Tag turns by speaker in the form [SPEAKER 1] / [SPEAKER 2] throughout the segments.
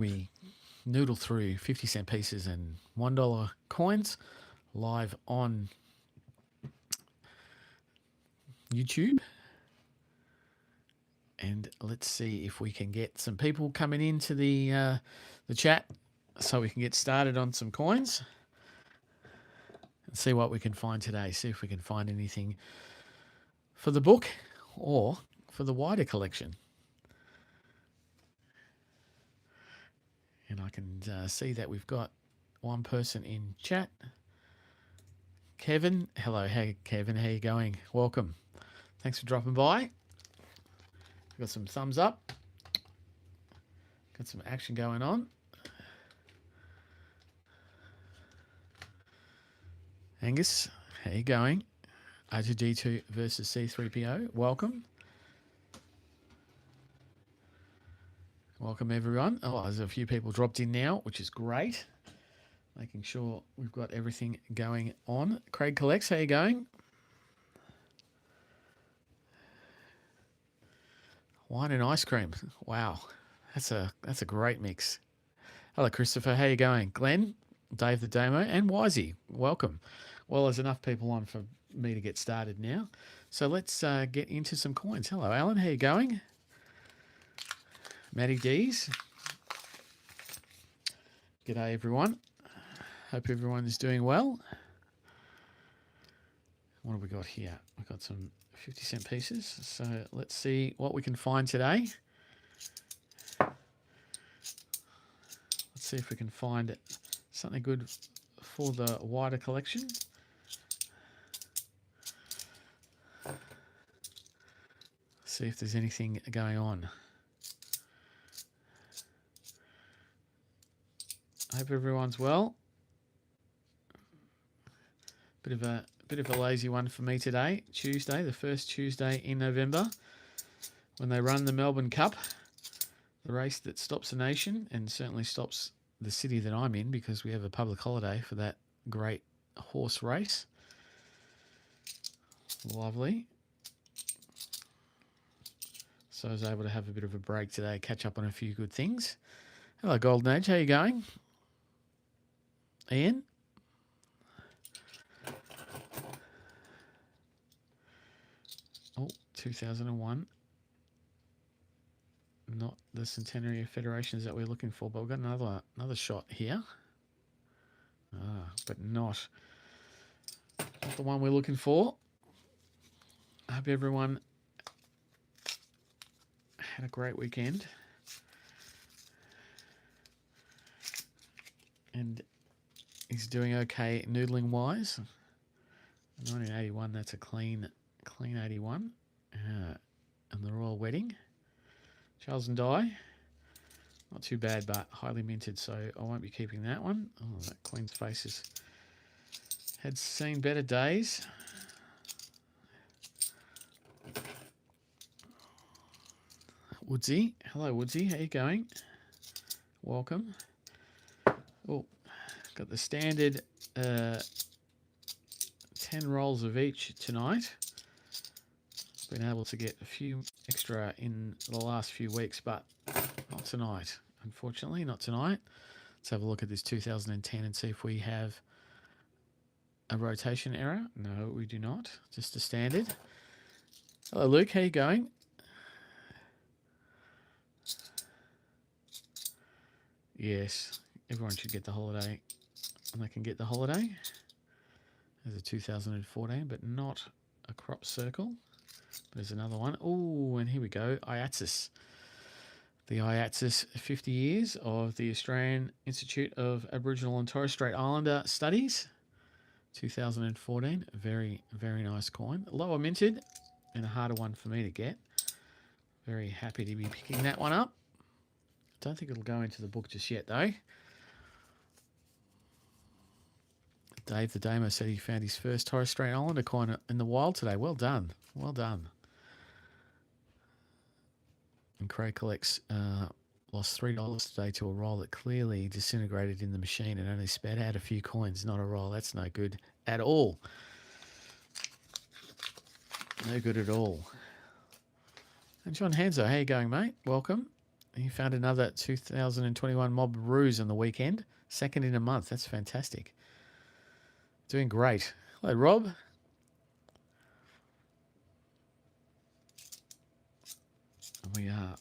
[SPEAKER 1] We noodle through 50-cent pieces and $1 coins live on YouTube. And let's see if we can get some people coming into the chat so we can get started on some coins and see what we can find today. See if we can find anything for the book or for the wider collection. And I can see that we've got one person in chat. Kevin, hello. Hey, Kevin, how you going? Welcome. Thanks for dropping by. Got some thumbs up. Got some action going on. Angus, how you going? R2D2 versus C3PO. Welcome. Welcome, everyone. Oh, there's a few people dropped in now, which is great. Making sure we've got everything going on. Craig Collects, how you going? Wine and ice cream. Wow, that's a great mix. Hello, Christopher. How you going? Glenn, Dave the Demo, and Wisey. Welcome. Well, there's enough people on for me to get started now. So let's get into some coins. Hello, Alan. How you going? Matty D's. G'day, everyone. Hope everyone is doing well. What have we got here? We've got some 50-cent pieces. So let's see what we can find today. Let's see if we can find something good for the wider collection. See if there's anything going on. Hope everyone's well. Bit of a lazy one for me today. Tuesday, the first Tuesday in November, when they run the Melbourne Cup, the race that stops a nation and certainly stops the city that I'm in because we have a public holiday for that great horse race. Lovely. So I was able to have a bit of a break today, catch up on a few good things. Hello, Golden Age. How you going? Ian? Oh, 2001. Not the centenary of federations that we're looking for, but we've got another shot here. But not the one we're looking for. I hope everyone had a great weekend. And he's doing okay noodling wise. 1981, that's a clean 81. And the Royal Wedding. Charles and Di. Not too bad, but highly minted, so I won't be keeping that one. Oh, that Queen's Faces had seen better days. Woodsy. Hello, Woodsy. How you going? Welcome. Oh, got the standard 10 rolls of each tonight. Been able to get a few extra in the last few weeks, but not tonight. Unfortunately, not tonight. Let's have a look at this 2010 and see if we have a rotation error. No, we do not. Just a standard. Hello, Luke. How you going? Yes, everyone should get the holiday. And they can get the holiday. There's a 2014, but not a crop circle. There's another one. Oh, and here we go. IATSIS. The IATSIS 50 years of the Australian Institute of Aboriginal and Torres Strait Islander Studies. 2014. Very, very nice coin. Lower minted and a harder one for me to get. Very happy to be picking that one up. Don't think it'll go into the book just yet, though. Dave the Damo said he found his first Torres Strait Islander coin in the wild today. Well done. Well done. And Craig Collects lost $3 today to a roll that clearly disintegrated in the machine and only spat out a few coins, not a roll. That's no good at all. No good at all. And John Hanzo, how you going, mate? Welcome. He found another 2021 Mob Ruse on the weekend. Second in a month. That's fantastic. Doing great. Hello, Rob. We are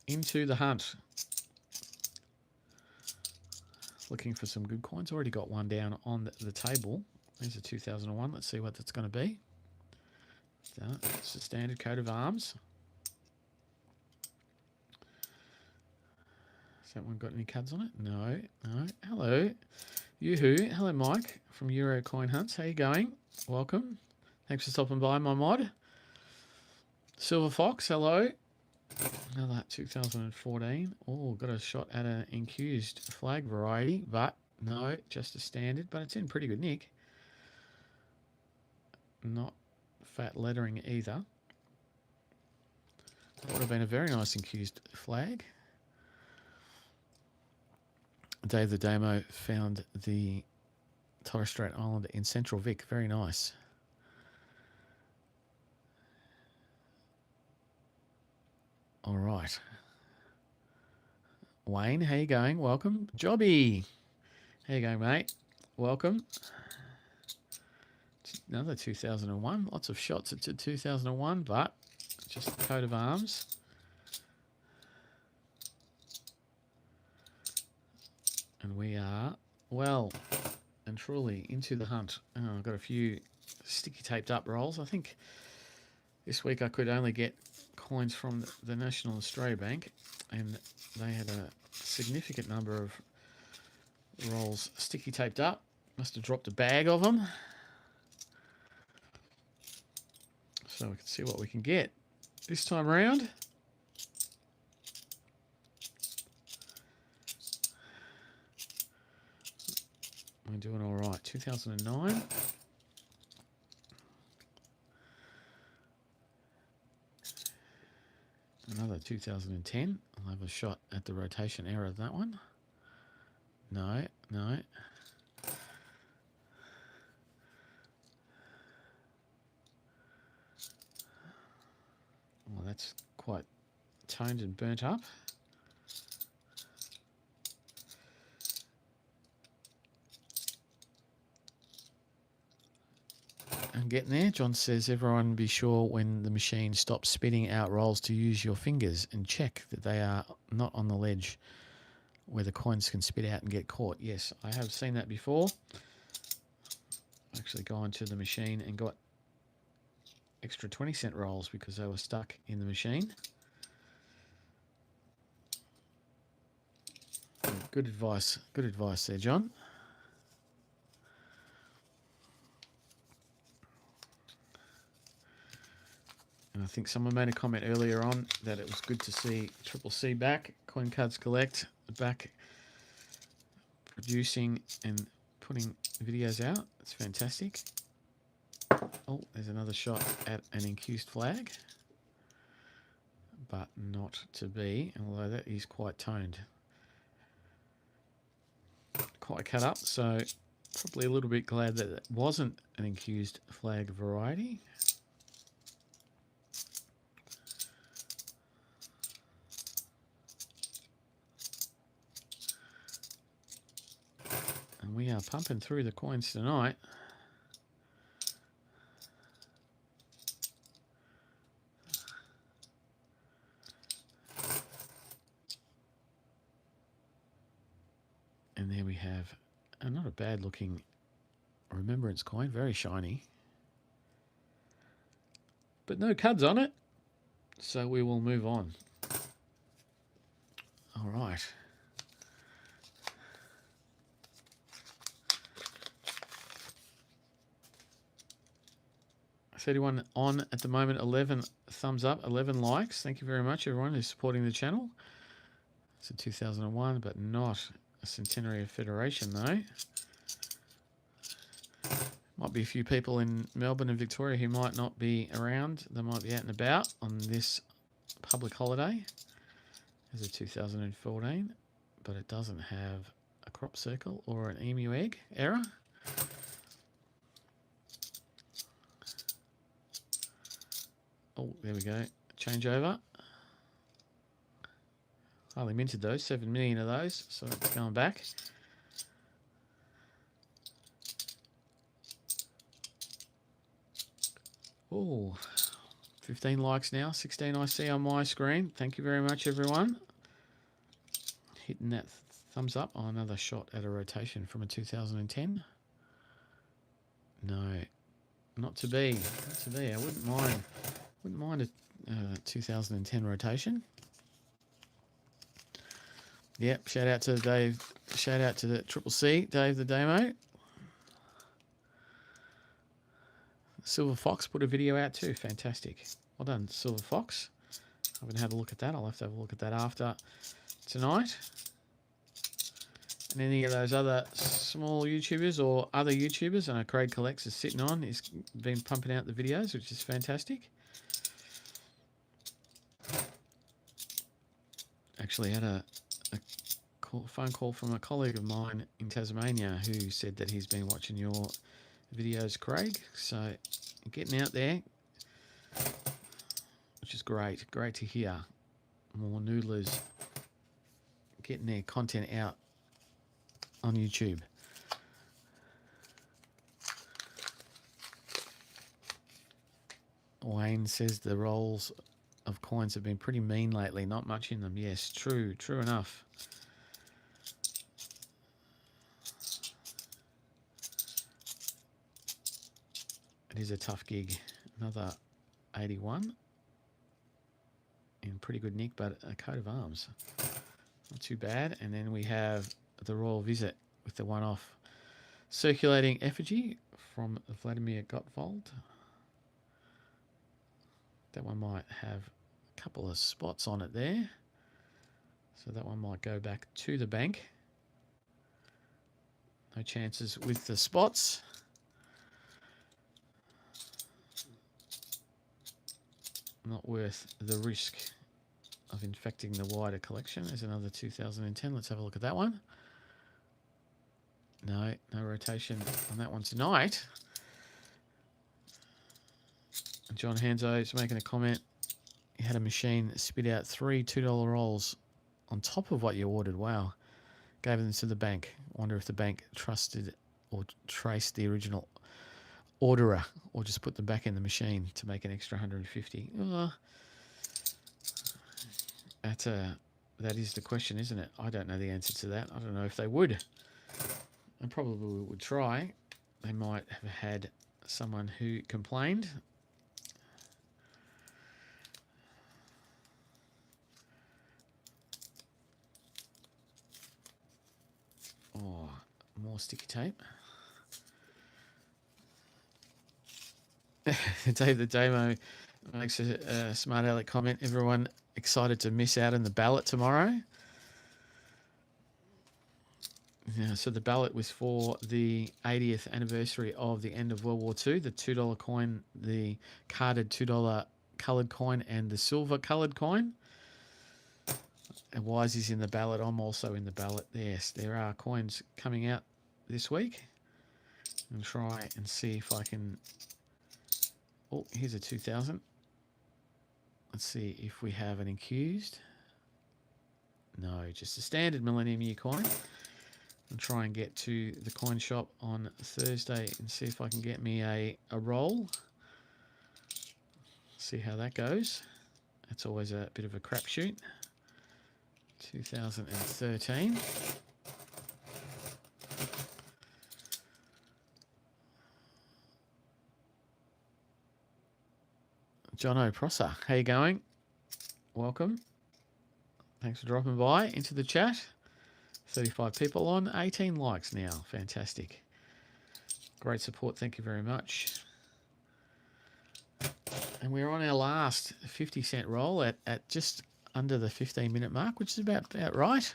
[SPEAKER 1] into the hunt. Looking for some good coins. Already got one down on the table. There's a 2001. Let's see what that's going to be. It's a standard coat of arms. Has that one got any cards on it? No, no. Hello, Yoo-hoo. Hello, Mike from Euro Coin Hunts. How you going? Welcome. Thanks for stopping by, my mod. Silver Fox, hello. Another 2014. Oh, got a shot at an infused flag variety, but no, just a standard. But it's in pretty good nick. Not fat lettering either. That would have been a very nice infused flag. Dave the Damo found the Torres Strait Islander in Central Vic. Very nice. All right. Wayne, how you going? Welcome. Jobby, how you going, mate? Welcome. Another 2001. Lots of shots at 2001, but just the coat of arms. And we are well and truly into the hunt. I've got a few sticky taped up rolls. I think this week I could only get coins from the National Australia Bank, and they had a significant number of rolls sticky taped up. Must have dropped a bag of them. So we can see what we can get this time around. We're doing all right. 2009. Another 2010. I'll have a shot at the rotation error of that one. No, no. Well, that's quite toned and burnt up. I'm getting there. John says, everyone be sure when the machine stops spitting out rolls to use your fingers and check that they are not on the ledge where the coins can spit out and get caught. Yes, I have seen that before. Actually gone to the machine and got extra 20-cent rolls because they were stuck in the machine. Good advice. Good advice there, John. And I think someone made a comment earlier on that it was good to see Triple C back, Coin Cards Collect back producing and putting videos out. It's fantastic. Oh, there's another shot at an infused flag, but not to be, although that is quite toned. Quite cut up, so probably a little bit glad that it wasn't an infused flag variety. And we are pumping through the coins tonight. And there we have not a bad looking remembrance coin, very shiny. But no cuds on it, so we will move on. All right. $31 on at the moment, 11 thumbs up, 11 likes. Thank you very much, everyone who's supporting the channel. It's a 2001, but not a Centenary of Federation, though. Might be a few people in Melbourne and Victoria who might not be around. They might be out and about on this public holiday. There's a 2014, but it doesn't have a crop circle or an emu egg error. Oh, there we go. Changeover. Highly minted those, 7 million of those, so it's going back. Oh, 15 likes now, 16 I see on my screen. Thank you very much, everyone. Hitting that thumbs up. Oh, another shot at a rotation from a 2010. No, not to be. Not to be. I wouldn't mind a 2010 rotation. Yep, shout out to Dave. Shout out to the Triple C, Dave the Damo. Silver Fox put a video out too. Fantastic. Well done, Silver Fox. I haven't had a look at that. I'll have to have a look at that after tonight. And any of those other small YouTubers or other YouTubers, I know Craig Collects is sitting on. He's been pumping out the videos, which is fantastic. Actually had a phone call from a colleague of mine in Tasmania who said that he's been watching your videos, Craig. So getting out there, which is great. Great to hear. More noodlers getting their content out on YouTube. Wayne says the rolls of coins have been pretty mean lately. Not much in them. Yes, true enough. It is a tough gig. Another 81. In pretty good nick, but a coat of arms. Not too bad. And then we have the Royal Visit with the one-off circulating effigy from Vladimir Gottwald. That one might have a couple of spots on it there. So that one might go back to the bank. No chances with the spots. Not worth the risk of infecting the wider collection. There's another 2010. Let's have a look at that one. No rotation on that one tonight. John Hanzo is making a comment. He had a machine spit out 3 $2 rolls on top of what you ordered. Wow. Gave them to the bank. Wonder if the bank trusted or traced the original orderer or just put them back in the machine to make an extra 150. That is the question, isn't it? I don't know the answer to that. I don't know if they would. And probably would try. They might have had someone who complained. Oh, more sticky tape. Dave the Damo makes a smart aleck comment. Everyone excited to miss out on the ballot tomorrow. Yeah, so the ballot was for the 80th anniversary of the end of World War II. The $2 coin, the carded $2 coloured coin, and the silver coloured coin. And Wise is in the ballot. I'm also in the ballot. Yes, there are coins coming out this week. I'll try and see if I can... Oh, here's a 2000. Let's see if we have an accused. No, just a standard Millennium Year coin. I'll try and get to the coin shop on Thursday and see if I can get me a roll. See how that goes. That's always a bit of a crapshoot. 2013. Jono Prosser, how you going? Welcome. Thanks for dropping by into the chat. 35 people on, 18 likes now. Fantastic. Great support. Thank you very much. And we're on our last 50-cent roll at just under the 15-minute mark, which is about right.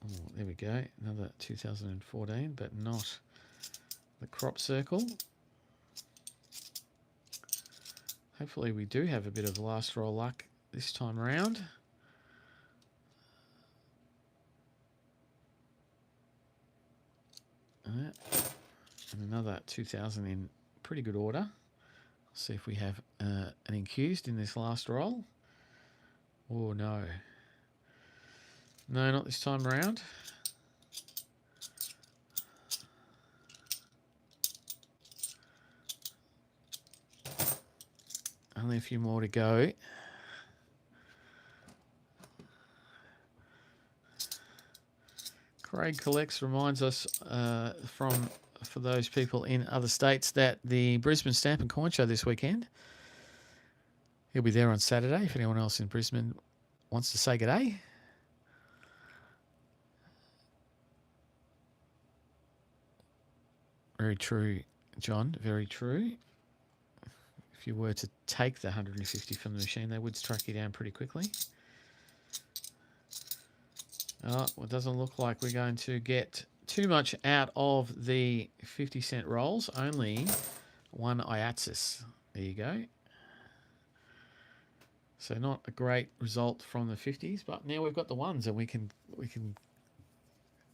[SPEAKER 1] Oh, there we go. Another 2014, but not the crop circle. Hopefully we do have a bit of last roll luck this time around. And another 2,000 in pretty good order. See if we have an accused in this last roll. Oh, no. No, not this time around. Only a few more to go. Craig Collects reminds us for those people in other states that the Brisbane Stamp and Coin Show this weekend. He'll be there on Saturday if anyone else in Brisbane wants to say g'day. Very true, John. Very true. If you were to take the 150 from the machine, they would track you down pretty quickly. Oh, well, it doesn't look like we're going to get too much out of the 50-cent rolls. Only one IATSIS. There you go. So not a great result from the 50s, but now we've got the ones, and we can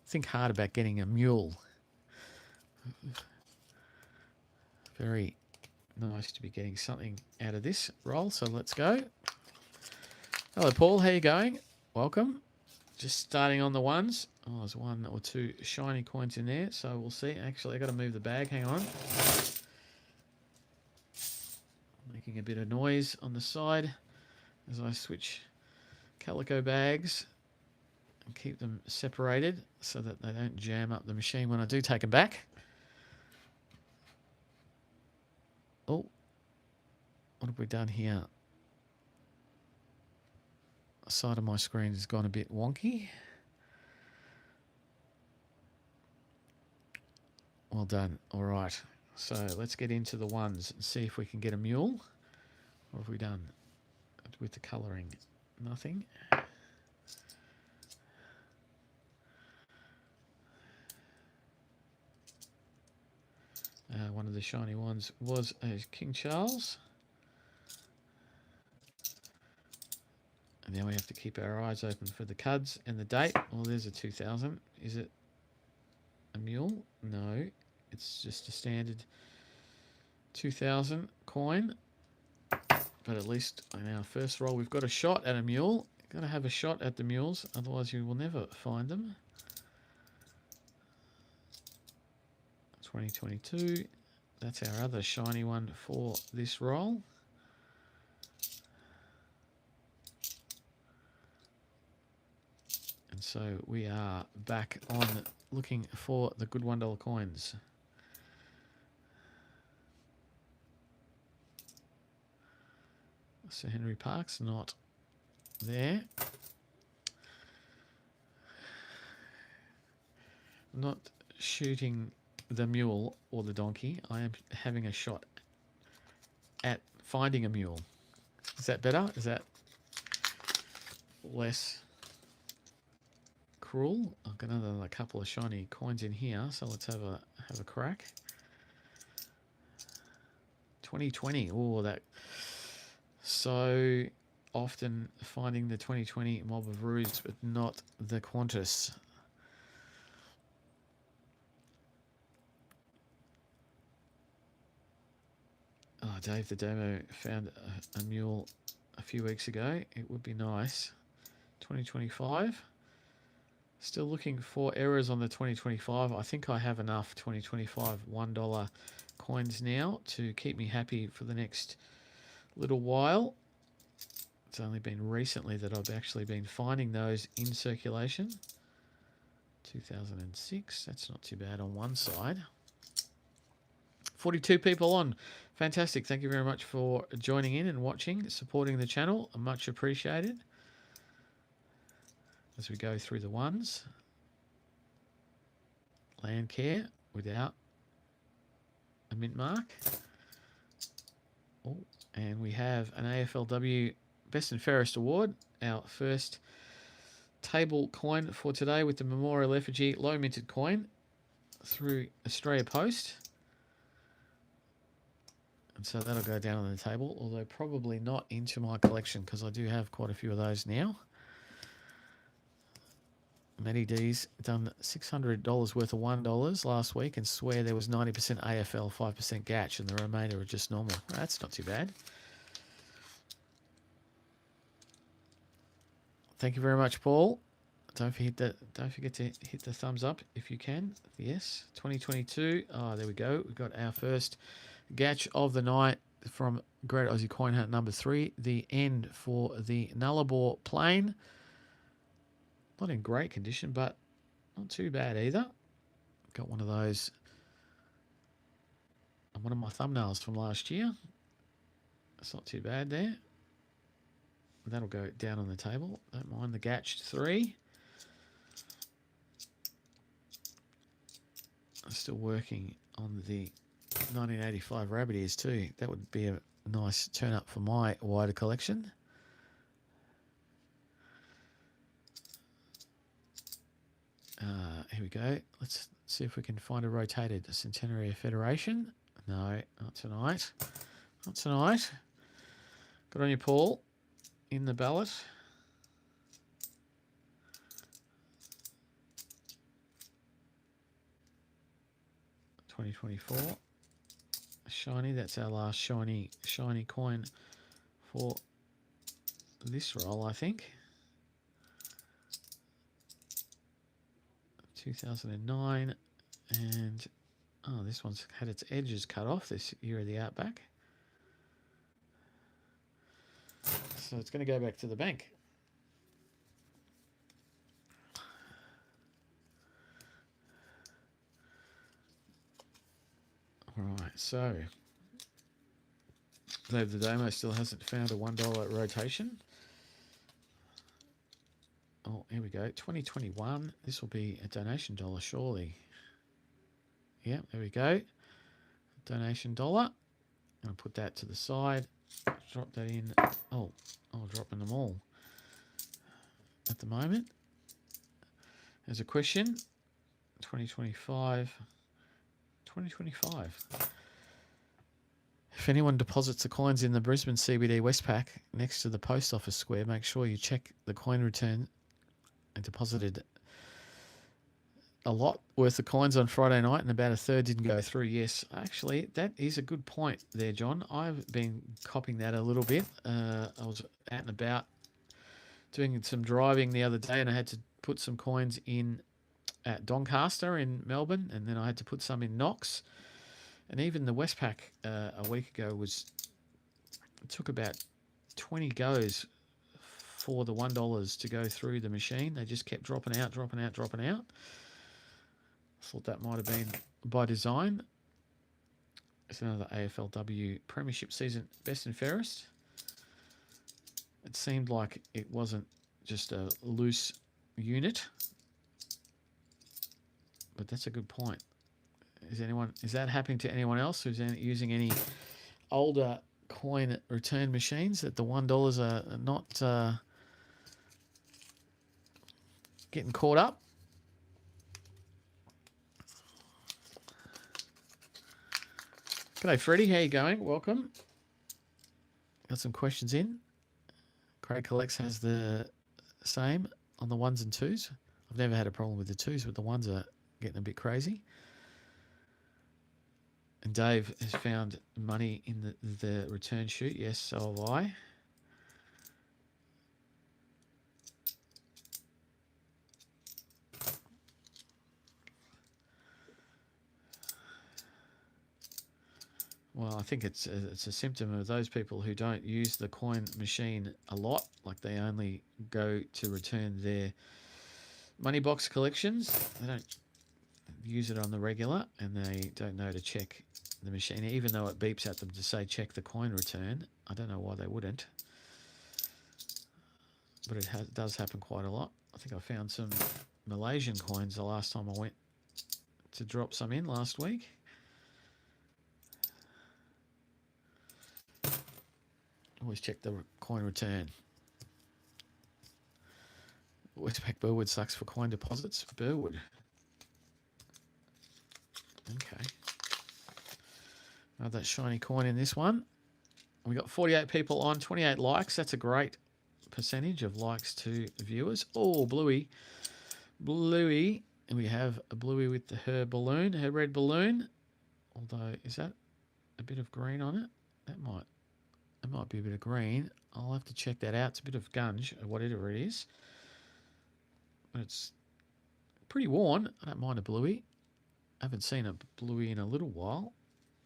[SPEAKER 1] think hard about getting a mule. Very nice to be getting something out of this roll. So let's go. Hello, Paul. How you going? Welcome. Just starting on the ones. Oh, there's one or two shiny coins in there, so we'll see. Actually, I got to move the bag. Hang on. Making a bit of noise on the side as I switch calico bags and keep them separated so that they don't jam up the machine when I do take them back. Oh, what have we done here? The side of my screen has gone a bit wonky. Well done. All right. So let's get into the ones and see if we can get a mule. What have we done with the colouring? Nothing. One of the shiny ones was King Charles. And now we have to keep our eyes open for the cuds and the date. Well, there's a 2,000. Is it a mule? No, it's just a standard 2,000 coin. But at least in our first roll, we've got a shot at a mule. Got to have a shot at the mules, otherwise you will never find them. 2022. That's our other shiny one for this roll. And so we are back on looking for the good $1 coins. Sir Henry Park's not there. I'm not shooting the mule or the donkey. I am having a shot at finding a mule. Is that better? Is that less cruel? I've got another couple of shiny coins in here, so let's have a crack. 2020. Oh, that so often finding the 2020 Mob of Ruse, but not the Qantas. Oh, Dave the Demo found a mule a few weeks ago. It would be nice. 2025. Still looking for errors on the 2025. I think I have enough 2025 $1 coins now to keep me happy for the next little while. It's only been recently that I've actually been finding those in circulation. 2006. That's not too bad on one side. 42 people on. Fantastic. Thank you very much for joining in and watching, supporting the channel. Much appreciated. As we go through the ones. Land Care without a mint mark. Oh, and we have an AFLW Best and Fairest Award. Our first table coin for today with the Memorial Effigy low minted coin through Australia Post. And so that'll go down on the table, although probably not into my collection because I do have quite a few of those now. Matty D's done $600 worth of $1 last week and swear there was 90% AFL, 5% Gatch, and the remainder are just normal. That's not too bad. Thank you very much, Paul. Don't forget to hit the thumbs up if you can. Yes, 2022. Oh, there we go. We've got our first Gatch of the night from Great Aussie Coin Hunt number 3. The end for the Nullarbor Plain. Not in great condition, but not too bad either. Got one of those on one of my thumbnails from last year. It's not too bad there. That'll go down on the table. Don't mind the Gatch 3. I'm still working on the 1985 rabbit ears too. That would be a nice turn up for my wider collection. Here we go. Let's see if we can find a rotated Centenary Federation. No, not tonight. Not tonight. Good on you, Paul. In the ballot. $20.24. Shiny. That's our last shiny coin for this roll, I think. 2009, and oh, this one's had its edges cut off this year of the Outback, so it's going to go back to the bank. All right, so Dave the Damo still hasn't found a $1 rotation. Oh, here we go. 2021. This will be a donation dollar, surely. Yeah, there we go. Donation dollar. I'm going to put that to the side. Drop that in. Oh, dropping them all at the moment. There's a question. 2025. 2025. If anyone deposits the coins in the Brisbane CBD Westpac next to the post office square, make sure you check the coin return. I deposited a lot worth of coins on Friday night and about a third didn't go through. Yes, actually, that is a good point there, John. I've been copying that a little bit. I was out and about doing some driving the other day and I had to put some coins in at Doncaster in Melbourne, and then I had to put some in Knox. And even the Westpac a week ago took about 20 goes for the $1 to go through the machine. They just kept dropping out. Thought that might have been by design. It's another AFLW Premiership season best and fairest. It seemed like it wasn't just a loose unit, but that's a good point. Is that happening to anyone else who's using any older coin return machines that the $1 are not getting caught up? G'day, Freddie. How you going? Welcome. Got some questions in. Craig Collects has the same on the 1s and 2s. I've never had a problem with the 2s, but the 1s are getting a bit crazy. And Dave has found money in the return chute. Yes, so have I. Well, I think it's a symptom of those people who don't use the coin machine a lot, like they only go to return their money box collections. They don't use it on the regular, and they don't know to check the machine, even though it beeps at them to say check the coin return. I don't know why they wouldn't, but it does happen quite a lot. I think I found some Malaysian coins the last time I went to drop some in last week. Always check the coin return. Westpac Burwood sucks for coin deposits. Burwood. Okay. Another shiny coin in this one. We got 48 people on, 28 likes. That's a great percentage of likes to viewers. Oh, Bluey. Bluey. And we have a Bluey with her balloon, her red balloon. Although, is that a bit of green on it? It might be a bit of green. I'll have to check that out. It's a bit of gunge, or whatever it is. But it's pretty worn. I don't mind a Bluey. I haven't seen a Bluey in a little while.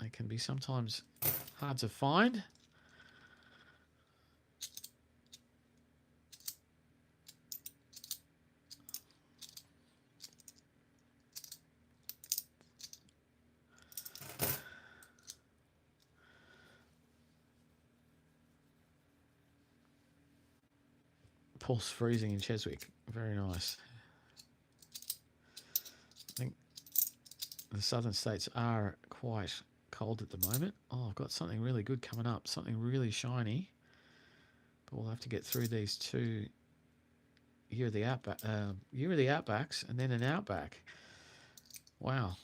[SPEAKER 1] They can be sometimes hard to find. Paul's freezing in Cheswick. Very nice. I think the southern states are quite cold at the moment. Oh, I've got something really good coming up. Something really shiny. But we'll have to get through these two year of the Outbacks and then an Outback. Wow.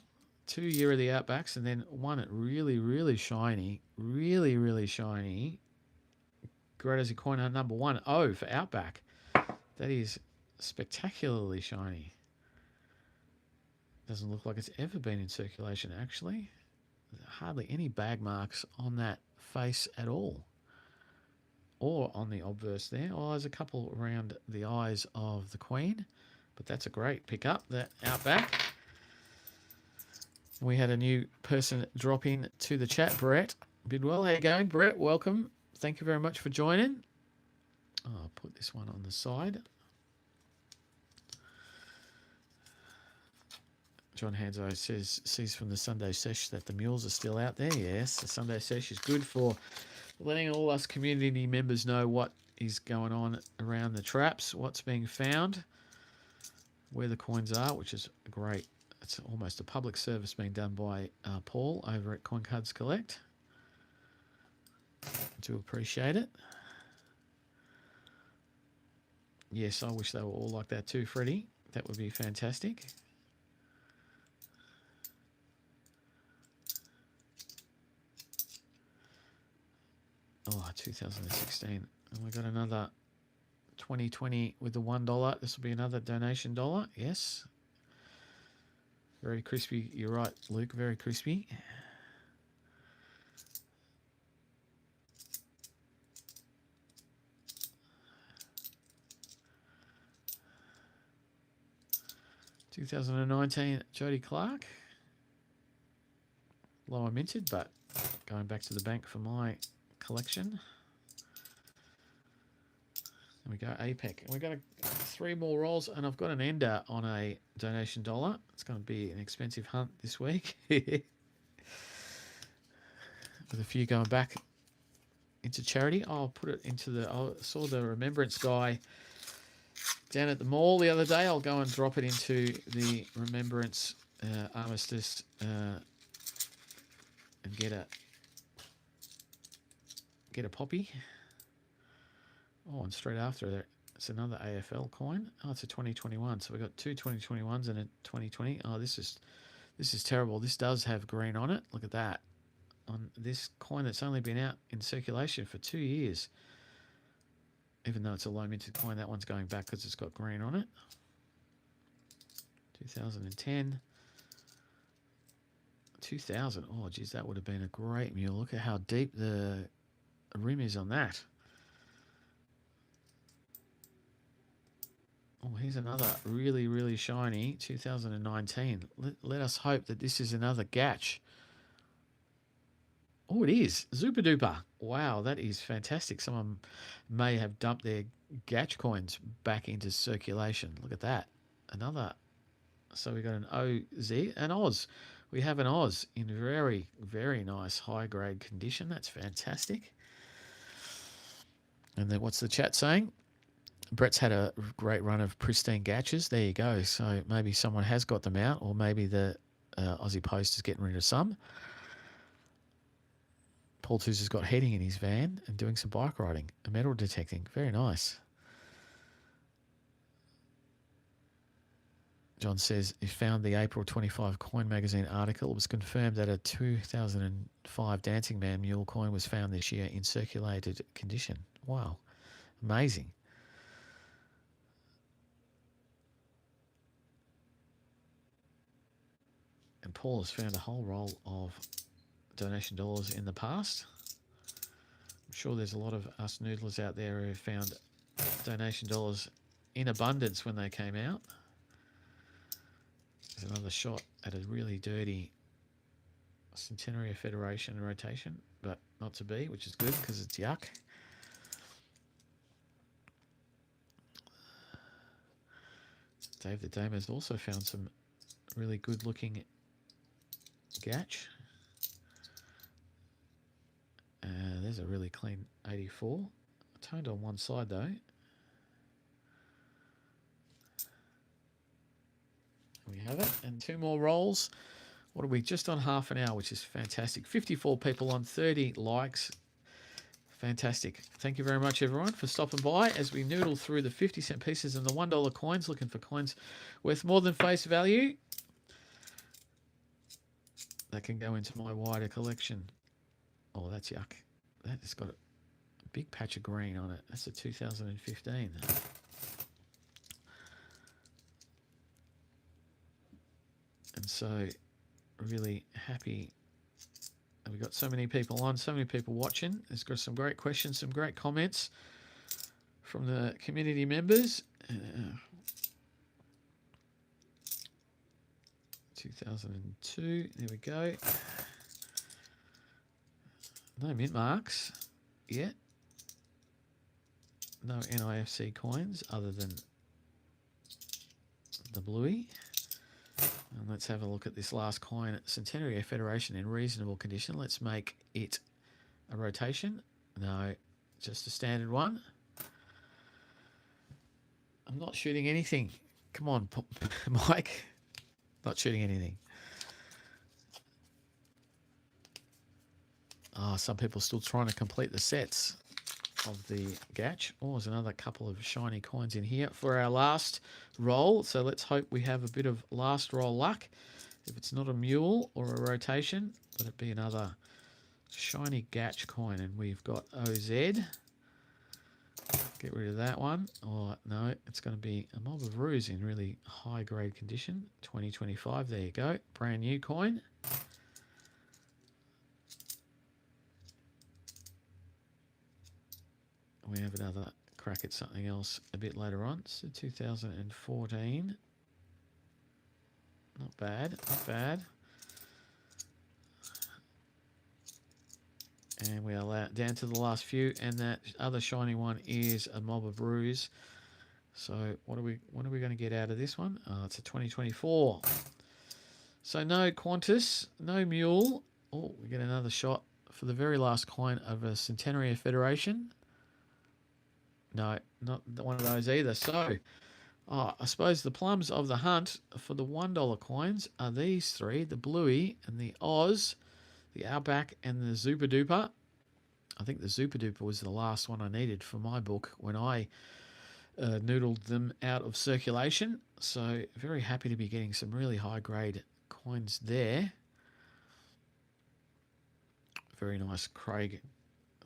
[SPEAKER 1] 2 year of the Outbacks and then one really, really shiny. Really, really shiny. Great as a coin on number 1. Oh, for Outback. That is spectacularly shiny. Doesn't look like it's ever been in circulation, actually. Hardly any bag marks on that face at all. Or on the obverse there. Oh, there's a couple around the eyes of the Queen. But that's a great pickup, that Outback. We had a new person drop in to the chat, Brett Bidwell. How you going, Brett? Welcome. Thank you very much for joining. Oh, I'll put this one on the side. John Hanzo sees from the Sunday sesh that the mules are still out there. Yes, the Sunday sesh is good for letting all us community members know what is going on around the traps, what's being found, where the coins are, which is great. It's almost a public service being done by Paul over at Coin Cards Collect. I do appreciate it. Yes, I wish they were all like that too, Freddie. That would be fantastic. Oh, 2016. And we got another 2020 with the $1. This will be another donation dollar. Yes. Very crispy. You're right, Luke. Very crispy. $2019 Jody Clark. Lower minted, but going back to the bank for my collection. There we go, APEC. And we've got 3 more rolls, and I've got an ender on a donation dollar. It's going to be an expensive hunt this week. With a few going back into charity. I'll put it into I saw the remembrance guy down at the mall the other day. I'll go and drop it into the remembrance armistice and get a poppy. Oh, and straight after that, it's another AFL coin. Oh, it's a 2021. So we've got 2 2021s and a 2020. Oh, this is terrible. This does have green on it. Look at that. On this coin that's only been out in circulation for 2 years. Even though it's a low minted coin, that one's going back because it's got green on it. 2010. 2000. Oh, geez, that would have been a great mule. Look at how deep the rim is on that. Oh, here's another really, really shiny 2019. Let us hope that this is another Gatch. Oh, it is. Zuper duper. Wow, that is fantastic. Someone may have dumped their Gatch coins back into circulation. Look at that. Another. So we got an OZ, an Oz. We have an Oz in very, very nice high-grade condition. That's fantastic. And then what's the chat saying? Brett's had a great run of pristine Gatches. There you go. So maybe someone has got them out, or maybe the Aussie Post is getting rid of some. Paul Tooze has got heading in his van and doing some bike riding and metal detecting. Very nice. John says he found the April 25 Coin Magazine article. It was confirmed that a 2005 Dancing Man mule coin was found this year in circulated condition. Wow. Amazing. And Paul has found a whole roll of donation dollars in the past. I'm sure there's a lot of us noodlers out there who found donation dollars in abundance when they came out. There's another shot at a really dirty Centenary Federation rotation, but not to be, which is good because it's yuck. Dave the Dame has also found some really good looking Gatch. There's a really clean 84. Toned on one side though. We have it. And 2 more rolls. What are we? Just on half an hour, which is fantastic. 54 people on, 30 likes. Fantastic. Thank you very much, everyone, for stopping by as we noodle through the 50-cent pieces and the $1 coins, looking for coins worth more than face value. That can go into my wider collection. Oh, that's yuck. That has got a big patch of green on it. That's a 2015. And so, really happy. We've got so many people on, so many people watching. There's got some great questions, some great comments from the community members. 2002, there we go. No mint marks yet. No NIFC coins other than the bluey. And let's have a look at this last coin. Centenary Federation in reasonable condition. Let's make it a rotation. No, just a standard one. I'm not shooting anything. Come on, Mike. Not shooting anything. Oh, some people still trying to complete the sets of the Gatch. Oh, there's another couple of shiny coins in here for our last roll. So let's hope we have a bit of last roll luck. If it's not a mule or a rotation, let it be another shiny Gatch coin. And we've got OZ. Get rid of that one. Oh, no, it's going to be a mob of roos in really high grade condition. 2025, there you go. Brand new coin. We have another crack at something else a bit later on. So 2014. Not bad, not bad. And we are down to the last few, and that other shiny one is a mob of roos. So what are we going to get out of this one? Oh, it's a 2024. So no Qantas, no mule. Oh, we get another shot for the very last coin of a Centenary Federation. No, not one of those either. So, I suppose the plums of the hunt for the $1 coins are these 3, the Bluey and the Oz, the Outback and the Zuper Duper. I think the Zuper Duper was the last one I needed for my book when I noodled them out of circulation. So, very happy to be getting some really high-grade coins there. Very nice, Craig.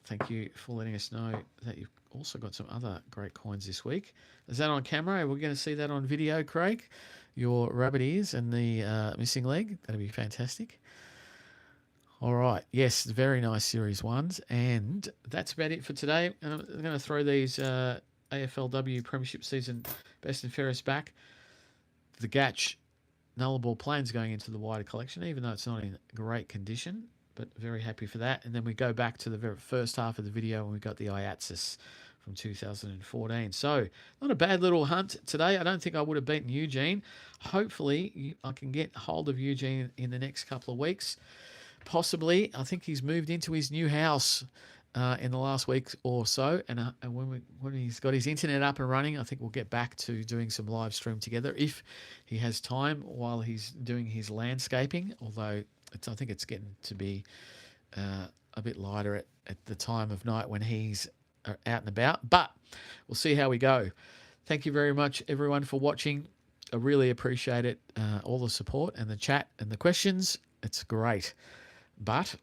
[SPEAKER 1] Thank you for letting us know that you've also got some other great coins this week. Is that on camera? We're going to see that on video, Craig. Your rabbit ears and the missing leg. That'll be fantastic. All right. Yes, very nice Series 1s. And that's about it for today. And I'm going to throw these AFLW Premiership Season Best and Fairest back. The Gatch Nullarbor Plains going into the wider collection, even though it's not in great condition. But very happy for that. And then we go back to the very first half of the video and we got the Iatsis from 2014. So not a bad little hunt today. I don't think I would have beaten Eugene. Hopefully I can get hold of Eugene in the next couple of weeks. Possibly. I think he's moved into his new house in the last week or so. And when he's got his internet up and running, I think we'll get back to doing some live stream together if he has time while he's doing his landscaping. Although I think it's getting to be a bit lighter at the time of night when he's out and about. But we'll see how we go. Thank you very much, everyone, for watching. I really appreciate it. All the support and the chat and the questions. It's great. But,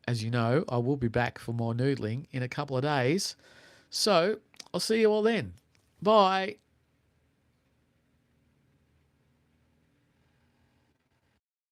[SPEAKER 1] as you know, I will be back for more noodling in a couple of days. So, I'll see you all then. Bye.